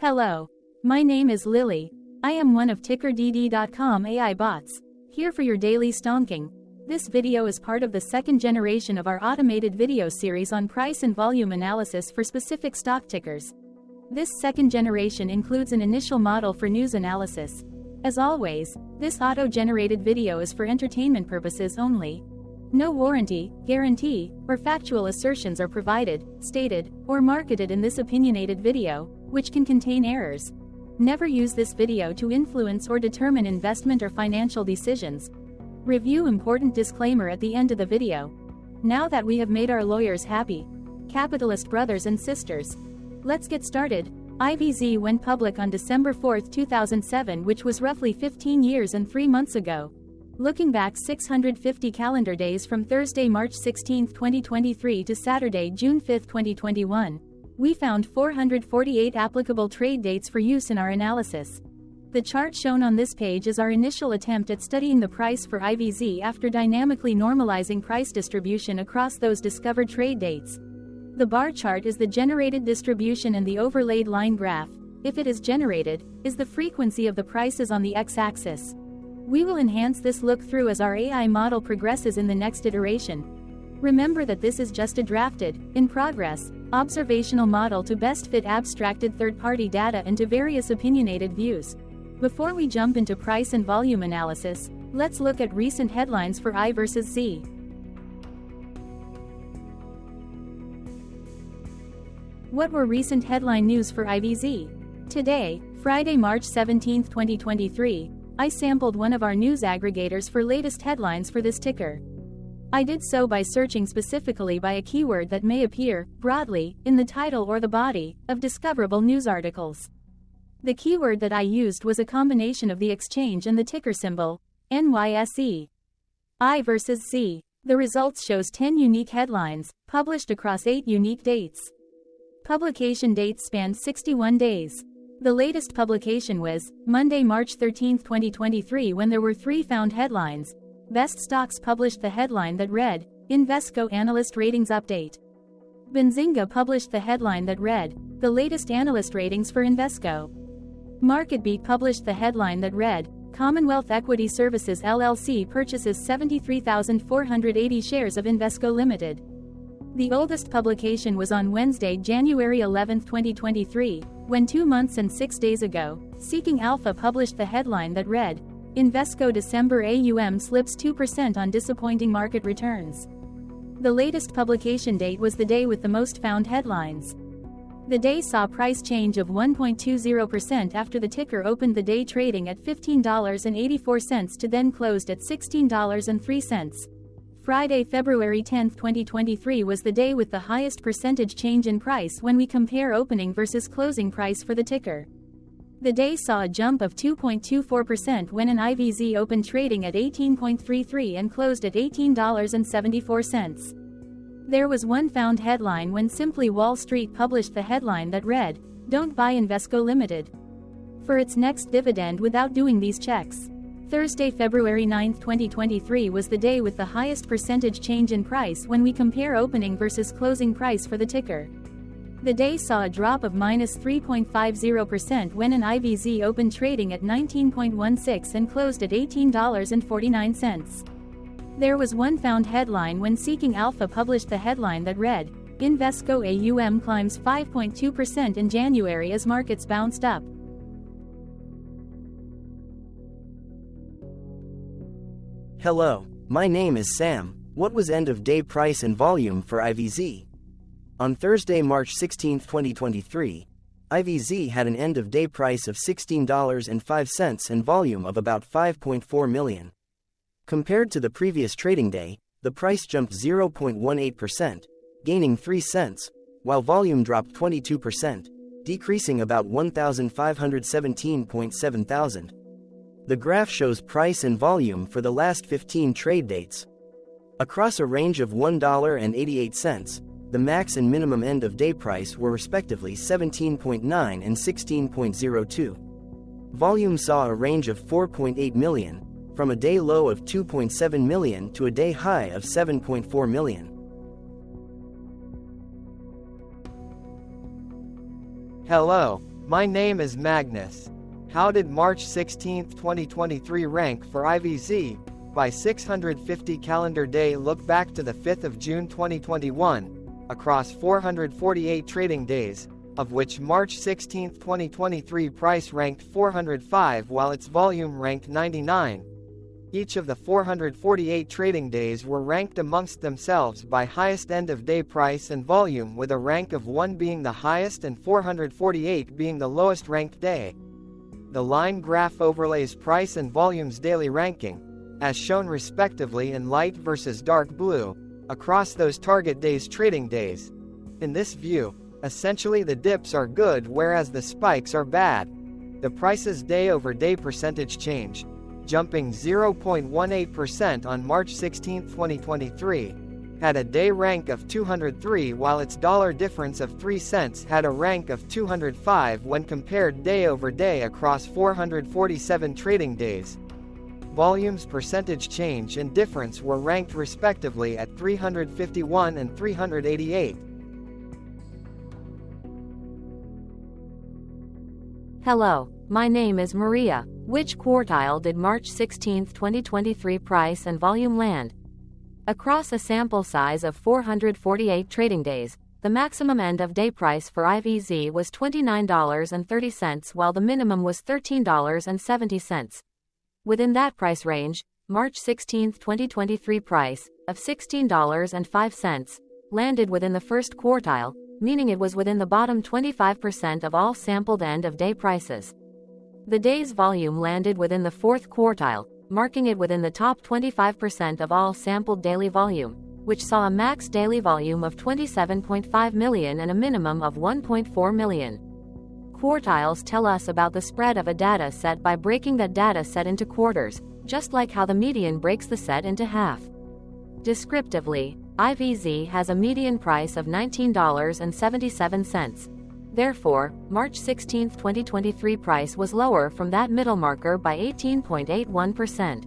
Hello. My name is Lily. I am one of TickerDD.com AI bots, here for your daily stonking. This video is part of the second generation of our automated video series on price and volume analysis for specific stock tickers. This second generation includes an initial model for news analysis. As always, this auto-generated video is for entertainment purposes only. No warranty, guarantee, or factual assertions are provided, stated, or marketed in this opinionated video, which can contain errors. Never use this video to influence or determine investment or financial decisions. Review important disclaimer at the end of the video. Now that we have made our lawyers happy, capitalist brothers and sisters, let's get started. IVZ went public on December 4, 2007, which was roughly 15 years and 3 months ago. Looking back 650 calendar days from Thursday, March 16, 2023 to Saturday, June 5, 2021, we found 448 applicable trade dates for use in our analysis. The chart shown on this page is our initial attempt at studying the price for IVZ after dynamically normalizing price distribution across those discovered trade dates. The bar chart is the generated distribution and the overlaid line graph, if it is generated, is the frequency of the prices on the x-axis. We will enhance this look-through as our AI model progresses in the next iteration. Remember that this is just a drafted, in progress, observational model to best fit abstracted third-party data into various opinionated views. Before we jump into price and volume analysis, let's look at recent headlines for I versus Z. What were recent headline news for IVZ? Today, Friday, March 17, 2023, I sampled one of our news aggregators for latest headlines for this ticker. I did so by searching specifically by a keyword that may appear, broadly, in the title or the body, of discoverable news articles. The keyword that I used was a combination of the exchange and the ticker symbol, NYSE. I versus Z. The results shows 10 unique headlines, published across 8 unique dates. Publication dates spanned 61 days. The latest publication was Monday, March 13, 2023, when there were 3 found headlines. Best Stocks published the headline that read, Invesco Analyst Ratings Update. Benzinga published the headline that read, The Latest Analyst Ratings for Invesco. MarketBeat published the headline that read, Commonwealth Equity Services LLC purchases 73,480 shares of Invesco Limited. The oldest publication was on Wednesday, January 11, 2023, when 2 months and 6 days ago, Seeking Alpha published the headline that read, Invesco December AUM slips 2% on disappointing market returns. The latest publication date was the day with the most found headlines. The day saw price change of 1.20% after the ticker opened the day trading at $15.84 to then closed at $16.03. Friday, February 10, 2023 was the day with the highest percentage change in price when we compare opening versus closing price for the ticker. The day saw a jump of 2.24% when an IVZ opened trading at $18.33 and closed at $18.74. There was one found headline when Simply Wall Street published the headline that read, Don't buy Invesco Limited for its next dividend without doing these checks. Thursday, February 9, 2023 was the day with the highest percentage change in price when we compare opening versus closing price for the ticker. The day saw a drop of -3.50% when an IVZ opened trading at $19.16 and closed at $18.49. There was one found headline when Seeking Alpha published the headline that read, Invesco AUM climbs 5.2% in January as markets bounced up. Hello, my name is Sam. What was end-of-day price and volume for IVZ? On Thursday, March 16, 2023, IVZ had an end-of-day price of $16.05 and volume of about 5.4 million. Compared to the previous trading day, the price jumped 0.18%, gaining 3 cents, while volume dropped 22%, decreasing about 1,517.7 thousand. The graph shows price and volume for the last 15 trade dates. Across a range of $1.88, the max and minimum end-of-day price were respectively 17.9 and 16.02. Volume saw a range of 4.8 million, from a day low of 2.7 million to a day high of 7.4 million. Hello, My name is Magnus. How did March 16, 2023 rank for IVZ? By 650 calendar day look back to the 5th of June 2021, across 448 trading days, of which March 16, 2023 price ranked 405 while its volume ranked 99. Each of the 448 trading days were ranked amongst themselves by highest end-of-day price and volume, with a rank of 1 being the highest and 448 being the lowest ranked day. The line graph overlays price and volume's daily ranking, as shown respectively in light versus dark blue, across those target days' trading days. In this view, essentially the dips are good whereas the spikes are bad. The price's day-over-day percentage change, jumping 0.18% on March 16, 2023, had a day rank of 203 while its dollar difference of 3 cents had a rank of 205 when compared day over day across 447 trading days. Volume's percentage change and difference were ranked respectively at 351 and 388. Hello, my name is Maria. Which quartile did March 16, 2023 price and volume land? Across a sample size of 448 trading days, the maximum end-of-day price for IVZ was $29.30 while the minimum was $13.70. Within that price range, March 16, 2023 price, of $16.05, landed within the first quartile, meaning it was within the bottom 25% of all sampled end-of-day prices. The day's volume landed within the fourth quartile, marking it within the top 25% of all sampled daily volume, which saw a max daily volume of 27.5 million and a minimum of 1.4 million. Quartiles tell us about the spread of a data set by breaking that data set into quarters, just like how the median breaks the set into half. Descriptively, IVZ has a median price of $19.77. Therefore, March 16, 2023 price was lower from that middle marker by 18.81%.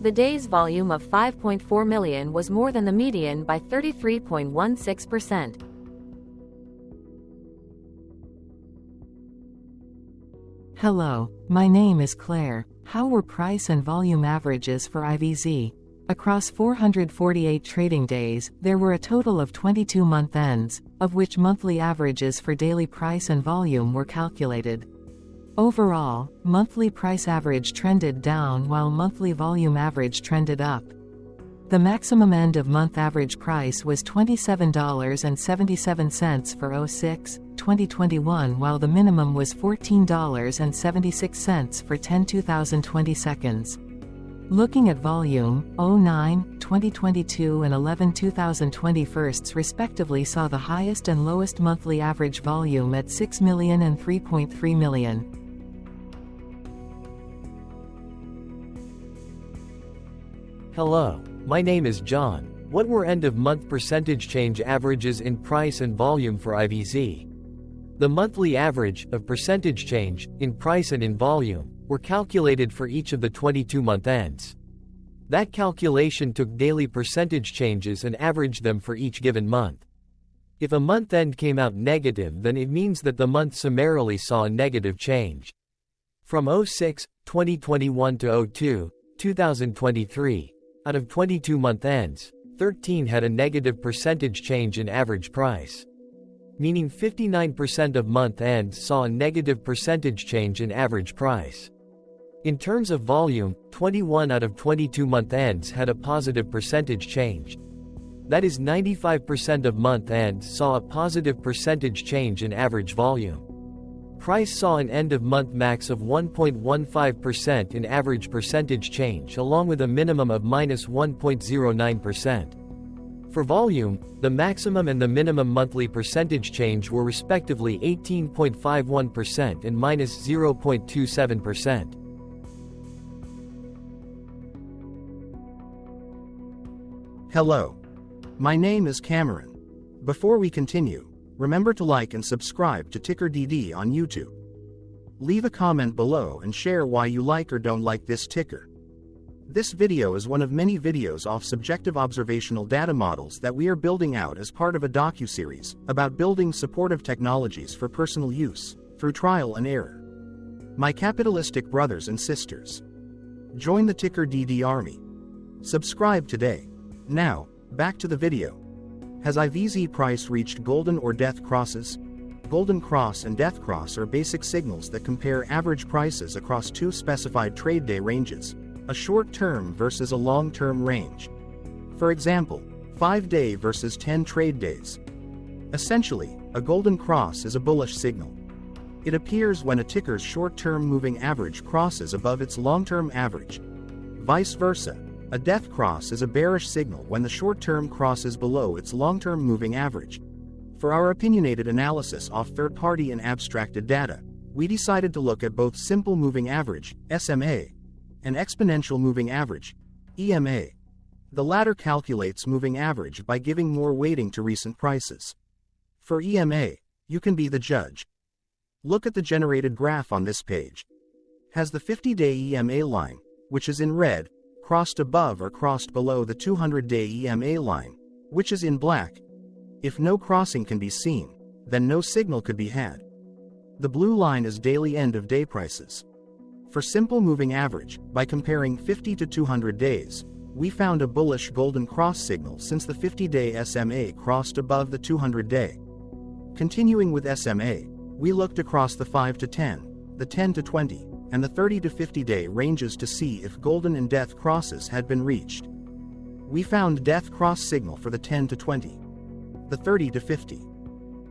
The day's volume of 5.4 million was more than the median by 33.16%. Hello, my name is Claire. How were price and volume averages for IVZ? Across 448 trading days, there were a total of 22 month ends, of which monthly averages for daily price and volume were calculated. Overall, monthly price average trended down while monthly volume average trended up. The maximum end-of-month average price was $27.77 for 06/2021 while the minimum was $14.76 for 10/2020 seconds. Looking at volume, 09/2022 and 11/2021 respectively saw the highest and lowest monthly average volume at 6 million and 3.3 million. Hello, my name is John. What were end-of-month percentage change averages in price and volume for IVZ? The monthly average of percentage change in price and in volume were calculated for each of the 22-month ends. That calculation took daily percentage changes and averaged them for each given month. If a month end came out negative, then it means that the month summarily saw a negative change. From 06/2021 to 02/2023, out of 22 month ends, 13 had a negative percentage change in average price. Meaning 59% of month ends saw a negative percentage change in average price. In terms of volume, 21 out of 22 month ends had a positive percentage change. That is 95% of month ends saw a positive percentage change in average volume. Price saw an end-of-month max of 1.15% in average percentage change along with a minimum of -1.09%. For volume, the maximum and the minimum monthly percentage change were respectively 18.51% and -0.27%. Hello. My name is Cameron. Before we continue, remember to like and subscribe to TickerDD on YouTube. Leave a comment below and share why you like or don't like this ticker. This video is one of many videos off subjective observational data models that we are building out as part of a docuseries about building supportive technologies for personal use, through trial and error. My capitalistic brothers and sisters, join the TickerDD army. Subscribe today. Now, back to the video. Has IVZ price reached golden or death crosses? Golden cross and death cross are basic signals that compare average prices across two specified trade day ranges, a short-term versus a long-term range. For example, 5-day versus 10 trade days. Essentially, a golden cross is a bullish signal. It appears when a ticker's short-term moving average crosses above its long-term average. Vice versa, a death cross is a bearish signal when the short-term crosses below its long-term moving average. For our opinionated analysis off third-party and abstracted data, we decided to look at both simple moving average, SMA, and exponential moving average, EMA. The latter calculates moving average by giving more weighting to recent prices. For EMA, you can be the judge. Look at the generated graph on this page. Has the 50-day EMA line, which is in red, crossed above or crossed below the 200-day EMA line, which is in black? If no crossing can be seen, then no signal could be had. The blue line is daily end-of-day prices. For simple moving average, by comparing 50 to 200 days, we found a bullish golden cross signal since the 50-day SMA crossed above the 200-day. Continuing with SMA, we looked across the 5 to 10, the 10 to 20, and the 30 to 50-day ranges to see if golden and death crosses had been reached. We found death cross signal for the 10 to 20. The 30 to 50.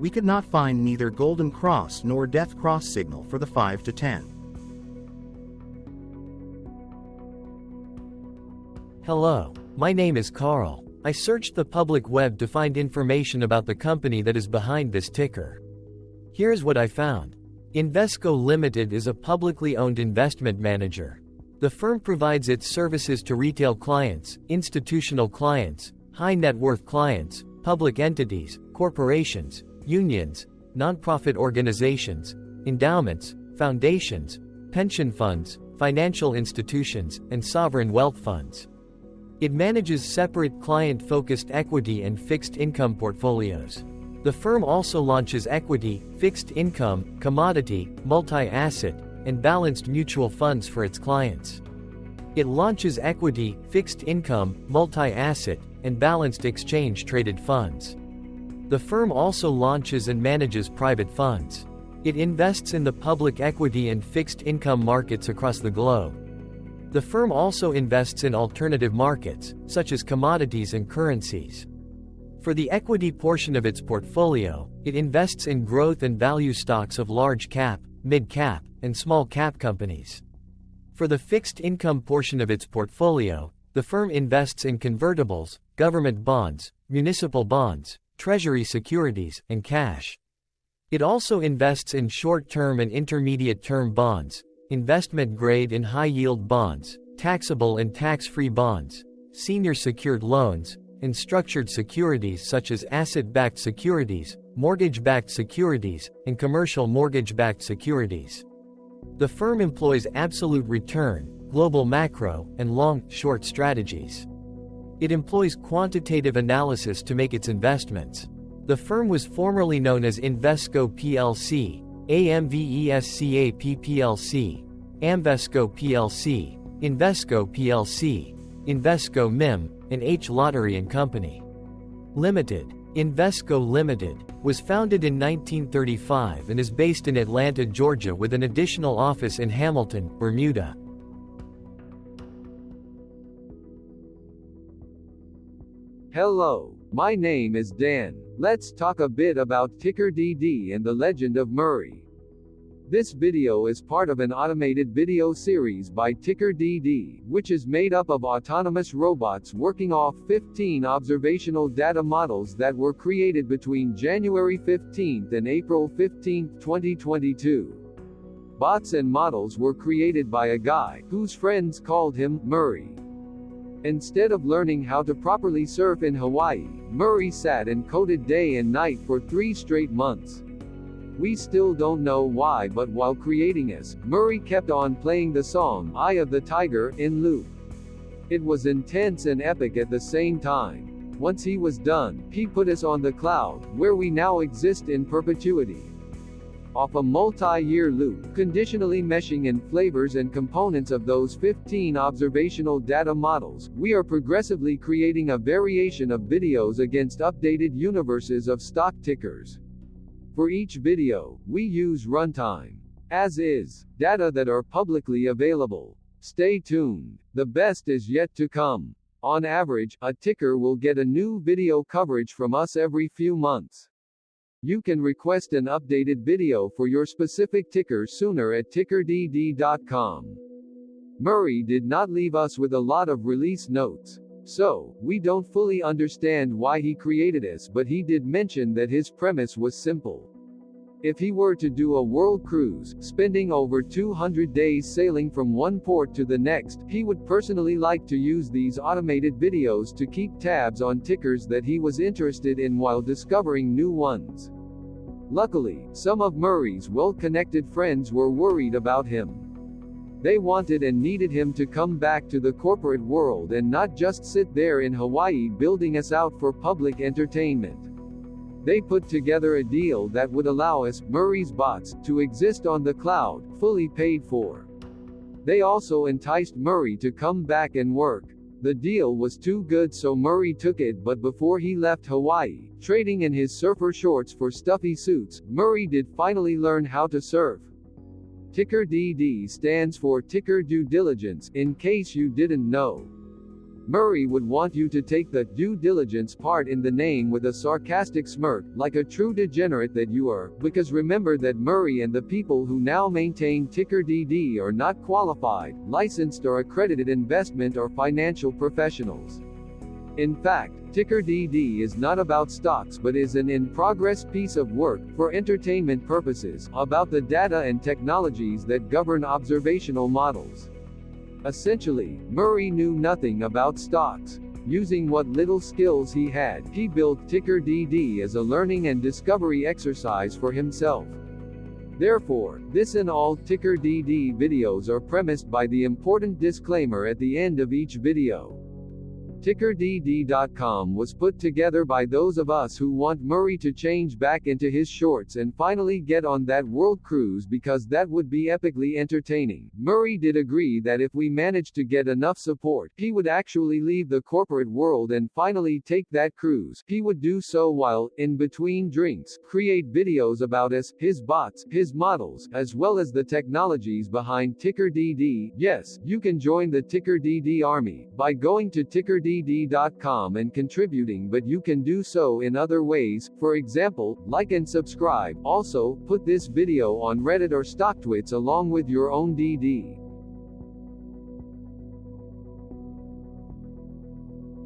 We could not find neither golden cross nor death cross signal for the 5 to 10. Hello, my name is Carl. I searched the public web to find information about the company that is behind this ticker. Here's what I found. Invesco Limited is a publicly owned investment manager. The firm provides its services to retail clients, institutional clients, high net worth clients, public entities, corporations, unions, nonprofit organizations, endowments, foundations, pension funds, financial institutions, and sovereign wealth funds. It manages separate client-focused equity and fixed income portfolios. The firm also launches equity, fixed income, commodity, multi-asset, and balanced mutual funds for its clients. It launches equity, fixed income, multi-asset, and balanced exchange-traded funds. The firm also launches and manages private funds. It invests in the public equity and fixed income markets across the globe. The firm also invests in alternative markets, such as commodities and currencies. For the equity portion of its portfolio, it invests in growth and value stocks of large cap, mid cap, and small cap companies. For the fixed income portion of its portfolio, the firm invests in convertibles, government bonds, municipal bonds, treasury securities, and cash. It also invests in short-term and intermediate-term bonds, investment-grade and high-yield bonds, taxable and tax-free bonds, senior secured loans, and structured securities such as asset-backed securities, mortgage-backed securities, and commercial mortgage-backed securities. The firm employs absolute return, global macro, and long-short strategies. It employs quantitative analysis to make its investments. The firm was formerly known as Invesco plc, AMVESCAP plc, Amvesco plc, Invesco plc, Invesco MIM, and H Lottery and Company Limited. Invesco Limited was founded in 1935 and is based in Atlanta, Georgia with an additional office in Hamilton, Bermuda. Hello, my name is Dan. Let's talk a bit about TickerDD and the legend of Murray. This video is part of an automated video series by TickerDD, which is made up of autonomous robots working off 15 observational data models that were created between January 15 and April 15, 2022. Bots and models were created by a guy, whose friends called him Murray. Instead of learning how to properly surf in Hawaii, Murray sat and coded day and night for 3 straight months. We still don't know why, but while creating this, Murray kept on playing the song Eye of the Tiger in loop. It was intense and epic at the same time. Once he was done, he put us on the cloud, where we now exist in perpetuity. off a multi-year loop, conditionally meshing in flavors and components of those 15 observational data models. We are progressively creating a variation of videos against updated universes of stock tickers. For each video, we use runtime, as is, data that are publicly available. Stay tuned. The best is yet to come. On average, a ticker will get a new video coverage from us every few months. You can request an updated video for your specific ticker sooner at TickerDD.com. Murray did not leave us with a lot of release notes, so we don't fully understand why he created us, but he did mention that his premise was simple. If he were to do a world cruise, spending over 200 days sailing from one port to the next, he would personally like to use these automated videos to keep tabs on tickers that he was interested in while discovering new ones. Luckily, some of Murray's well-connected friends were worried about him. They wanted and needed him to come back to the corporate world and not just sit there in Hawaii building us out for public entertainment. They put together a deal that would allow us, Murray's bots, to exist on the cloud, fully paid for. They also enticed Murray to come back and work. The deal was too good, so Murray took it, but before he left Hawaii, trading in his surfer shorts for stuffy suits, Murray did finally learn how to surf. TickerDD stands for Ticker Due Diligence, in case you didn't know. Murray would want you to take the due diligence part in the name with a sarcastic smirk, like a true degenerate that you are, because remember that Murray and the people who now maintain TickerDD are not qualified, licensed or accredited investment or financial professionals. In fact, TickerDD is not about stocks but is an in-progress piece of work, for entertainment purposes, about the data and technologies that govern observational models. Essentially, Murray knew nothing about stocks. Using what little skills he had, he built TickerDD as a learning and discovery exercise for himself. Therefore, this and all TickerDD videos are premised by the important disclaimer at the end of each video. TickerDD.com was put together by those of us who want Murray to change back into his shorts and finally get on that world cruise, because that would be epically entertaining. Murray did agree that if we managed to get enough support, he would actually leave the corporate world and finally take that cruise. He would do so while, in between drinks, create videos about us, his bots, his models, as well as the technologies behind TickerDD. Yes, you can join the TickerDD army by going to TickerDD.com and contributing, but you can do so in other ways, for example, like and subscribe. Also, put this video on Reddit or StockTwits along with your own DD.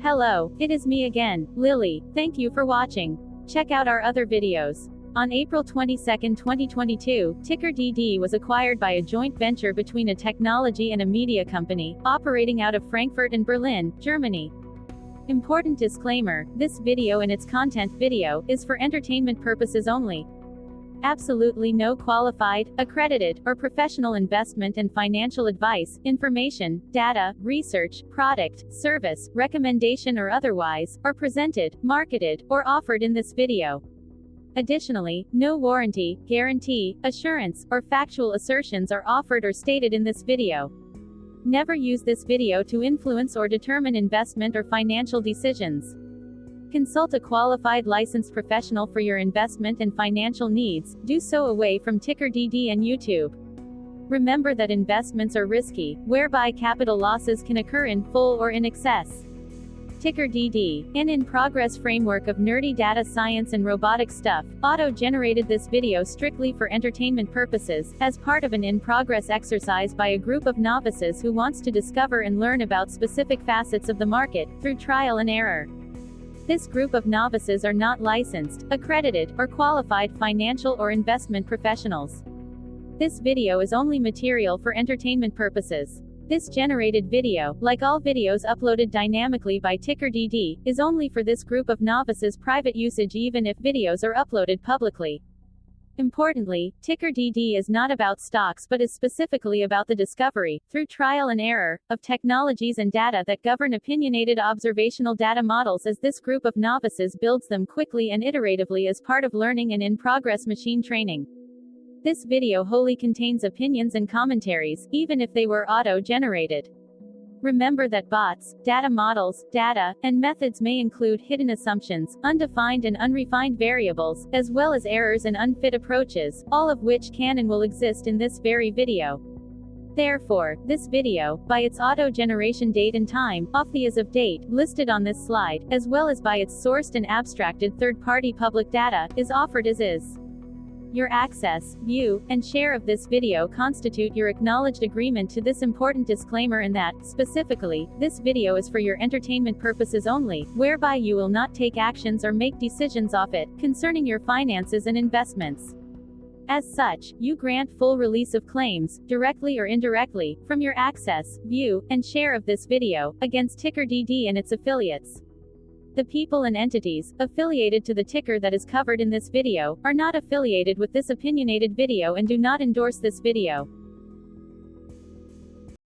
Hello, it is me again, Lily. Thank you for watching. Check out our other videos. On April 22, 2022, TickerDD was acquired by a joint venture between a technology and a media company, operating out of Frankfurt and Berlin, Germany. Important disclaimer, this video and its content video is for entertainment purposes only. Absolutely no qualified, accredited, or professional investment and financial advice, information, data, research, product, service, recommendation or otherwise, are presented, marketed, or offered in this video. Additionally, no warranty, guarantee, assurance, or factual assertions are offered or stated in this video. Never use this video to influence or determine investment or financial decisions. Consult a qualified licensed professional for your investment and financial needs. Do so away from TickerDD and YouTube. Remember that investments are risky, whereby capital losses can occur in full or in excess. TickerDD, an in-progress framework of nerdy data science and robotic stuff, auto-generated this video strictly for entertainment purposes, as part of an in-progress exercise by a group of novices who wants to discover and learn about specific facets of the market, through trial and error. This group of novices are not licensed, accredited, or qualified financial or investment professionals. This video is only material for entertainment purposes. This generated video, like all videos uploaded dynamically by TickerDD, is only for this group of novices' private usage even if videos are uploaded publicly. Importantly, TickerDD is not about stocks but is specifically about the discovery, through trial and error, of technologies and data that govern opinionated observational data models as this group of novices builds them quickly and iteratively as part of learning and in-progress machine training. This video wholly contains opinions and commentaries, even if they were auto-generated. Remember that bots, data models, data, and methods may include hidden assumptions, undefined and unrefined variables, as well as errors and unfit approaches, all of which can and will exist in this very video. Therefore, this video, by its auto-generation date and time, off the as of date, listed on this slide, as well as by its sourced and abstracted third-party public data, is offered as is. Your access, view, and share of this video constitute your acknowledged agreement to this important disclaimer and that, specifically, this video is for your entertainment purposes only, whereby you will not take actions or make decisions off it, concerning your finances and investments. As such, you grant full release of claims, directly or indirectly, from your access, view, and share of this video, against TickerDD and its affiliates. The people and entities affiliated to the ticker that is covered in this video are not affiliated with this opinionated video and do not endorse this video.